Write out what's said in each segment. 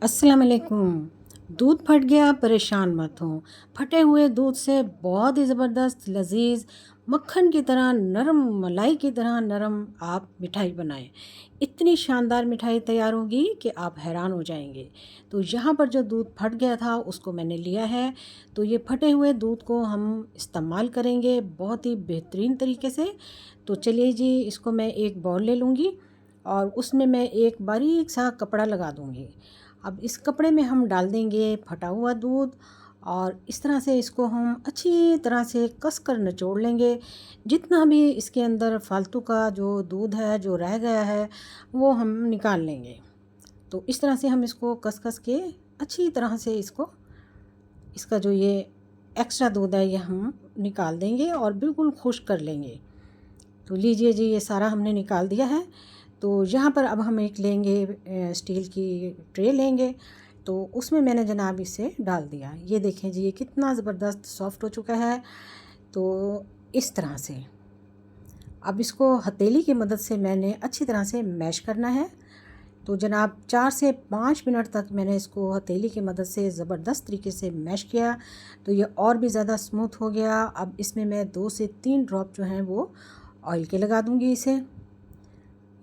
अस्सलाम वालेकुम। दूध फट गया, परेशान मत हो। फटे हुए दूध से बहुत ही ज़बरदस्त लजीज मक्खन की तरह नरम, मलाई की तरह नरम आप मिठाई बनाएं। इतनी शानदार मिठाई तैयार होगी कि आप हैरान हो जाएंगे। तो यहाँ पर जो दूध फट गया था उसको मैंने लिया है। तो ये फटे हुए दूध को हम इस्तेमाल करेंगे बहुत ही बेहतरीन तरीके से। तो चलिए जी, इसको मैं एक बाउल ले लूँगी और उसमें मैं एक बारीक सा कपड़ा लगा दूँगी। अब इस कपड़े में हम डाल देंगे फटा हुआ दूध और इस तरह से इसको हम अच्छी तरह से कस कर निचोड़ लेंगे। जितना भी इसके अंदर फालतू का जो दूध है जो रह गया है वो हम निकाल लेंगे। तो इस तरह से हम इसको कस कस के अच्छी तरह से इसका जो ये एक्स्ट्रा दूध है ये हम निकाल देंगे और बिल्कुल खुश्क कर लेंगे। तो लीजिए जी, ये सारा हमने निकाल दिया है। तो यहाँ पर अब हम एक लेंगे, स्टील की ट्रे लेंगे। तो उसमें मैंने जनाब इसे डाल दिया। ये देखें जी, ये कितना ज़बरदस्त सॉफ्ट हो चुका है। तो इस तरह से अब इसको हथेली की मदद से मैंने अच्छी तरह से मैश करना है। तो जनाब 4 से 5 मिनट तक मैंने इसको हथेली की मदद से ज़बरदस्त तरीके से मैश किया। तो ये और भी ज़्यादा स्मूथ हो गया। अब इसमें मैं 2 से 3 ड्रॉप जो हैं वो ऑयल के लगा दूंगी इसे।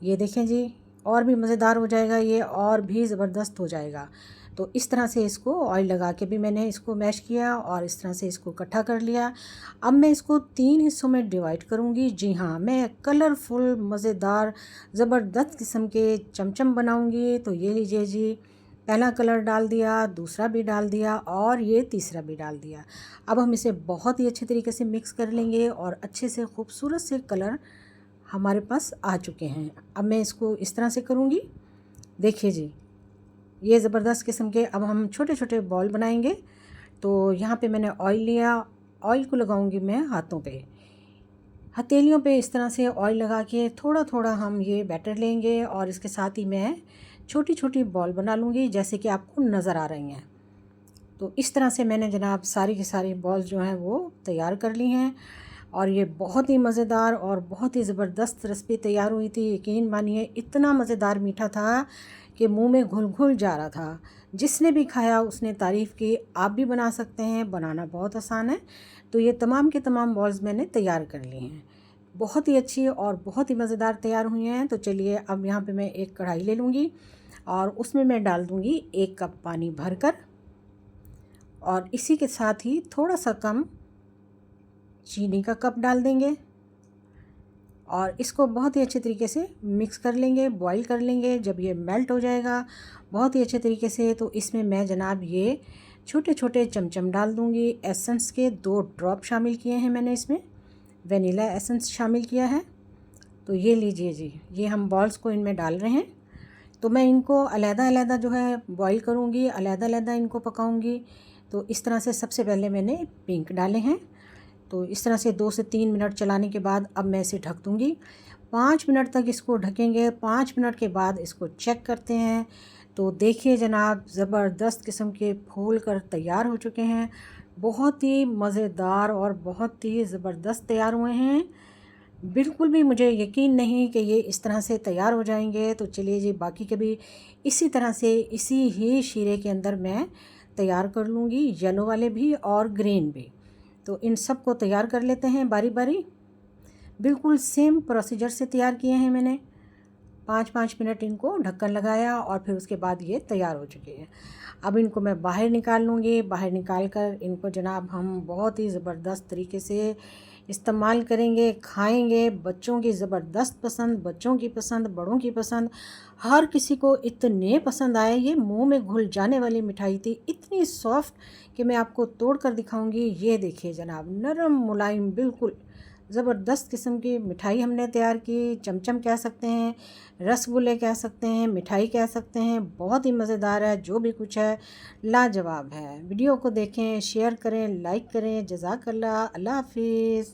ये देखें जी, और भी मज़ेदार हो जाएगा ये, और भी ज़बरदस्त हो जाएगा। तो इस तरह से इसको ऑयल लगा के भी मैंने इसको मैश किया और इस तरह से इसको इकट्ठा कर लिया। अब मैं इसको 3 हिस्सों में डिवाइड करूँगी। जी हाँ, मैं कलरफुल मज़ेदार ज़बरदस्त किस्म के चमचम बनाऊँगी। तो ये लीजिए जी, पहला कलर डाल दिया, दूसरा भी डाल दिया और ये तीसरा भी डाल दिया। अब हम इसे बहुत ही अच्छे तरीके से मिक्स कर लेंगे और अच्छे से खूबसूरत से कलर हमारे पास आ चुके हैं। अब मैं इसको इस तरह से करूँगी। देखिए जी, ये ज़बरदस्त किस्म के अब हम छोटे छोटे बॉल बनाएंगे। तो यहाँ पे मैंने ऑयल लिया। ऑयल को लगाऊंगी मैं हाथों पे, हथेलियों पे इस तरह से ऑयल लगा के थोड़ा थोड़ा हम ये बैटर लेंगे और इसके साथ ही मैं छोटी छोटी बॉल बना लूँगी जैसे कि आपको नज़र आ रही हैं। तो इस तरह से मैंने जनाब सारी की सारी बॉल्स जो हैं वो तैयार कर ली हैं और ये बहुत ही मज़ेदार और बहुत ही ज़बरदस्त रेसिपी तैयार हुई थी। यकीन मानिए, इतना मज़ेदार मीठा था कि मुंह में घुल घुल जा रहा था। जिसने भी खाया उसने तारीफ़ की। आप भी बना सकते हैं, बनाना बहुत आसान है। तो ये तमाम के तमाम बॉल्स मैंने तैयार कर ली हैं। बहुत ही अच्छी और बहुत ही मज़ेदार तैयार हुई हैं। तो चलिए, अब यहाँ पे मैं एक कढ़ाई ले लूँगी और उसमें मैं डाल दूँगी 1 कप पानी भरकर और इसी के साथ ही थोड़ा सा कम चीनी का कप डाल देंगे और इसको बहुत ही अच्छे तरीके से मिक्स कर लेंगे, बॉईल कर लेंगे। जब ये मेल्ट हो जाएगा बहुत ही अच्छे तरीके से, तो इसमें मैं जनाब ये छोटे छोटे चमचम डाल दूँगी। एसेंस के 2 ड्रॉप शामिल किए हैं मैंने, इसमें वनीला एसेंस शामिल किया है। तो ये लीजिए जी, ये हम बॉल्स को इनमें डाल रहे हैं। तो मैं इनको अलग-अलग जो है बॉईल करूँगी, अलग-अलग इनको पकाऊँगी। तो इस तरह से सबसे पहले मैंने पिंक डाले हैं। तो इस तरह से 2 से 3 मिनट चलाने के बाद अब मैं इसे ढक दूँगी। 5 मिनट तक इसको ढकेंगे। 5 मिनट के बाद इसको चेक करते हैं। तो देखिए जनाब, ज़बरदस्त किस्म के फूल कर तैयार हो चुके हैं। बहुत ही मज़ेदार और बहुत ही ज़बरदस्त तैयार हुए हैं। बिल्कुल भी मुझे यकीन नहीं कि ये इस तरह से तैयार हो जाएंगे। तो चलिए जी, बाकी के भी इसी तरह से इसी ही शीरे के अंदर मैं तैयार कर लूँगी, येलो वाले भी और ग्रीन भी। तो इन सब को तैयार कर लेते हैं बारी बारी। बिल्कुल सेम प्रोसीजर से तैयार किए हैं मैंने। 5-5 मिनट इनको ढक्कन लगाया और फिर उसके बाद ये तैयार हो चुके हैं। अब इनको मैं बाहर निकाल लूँगी। बाहर निकाल कर इनको जनाब हम बहुत ही ज़बरदस्त तरीके से इस्तेमाल करेंगे, खाएंगे। बच्चों की ज़बरदस्त पसंद, बच्चों की पसंद, बड़ों की पसंद, हर किसी को इतने पसंद आए। ये मुंह में घुल जाने वाली मिठाई थी, इतनी सॉफ्ट कि मैं आपको तोड़ कर दिखाऊंगी। ये देखिए जनाब, नरम मुलायम बिल्कुल ज़बरदस्त किस्म की मिठाई हमने तैयार की। चमचम कह सकते हैं, रसगुल्ले कह सकते हैं, मिठाई कह सकते हैं। बहुत ही मज़ेदार है, जो भी कुछ है लाजवाब है। वीडियो को देखें, शेयर करें, लाइक करें। जज़ाकल्लाह, अल्लाह हाफिज़।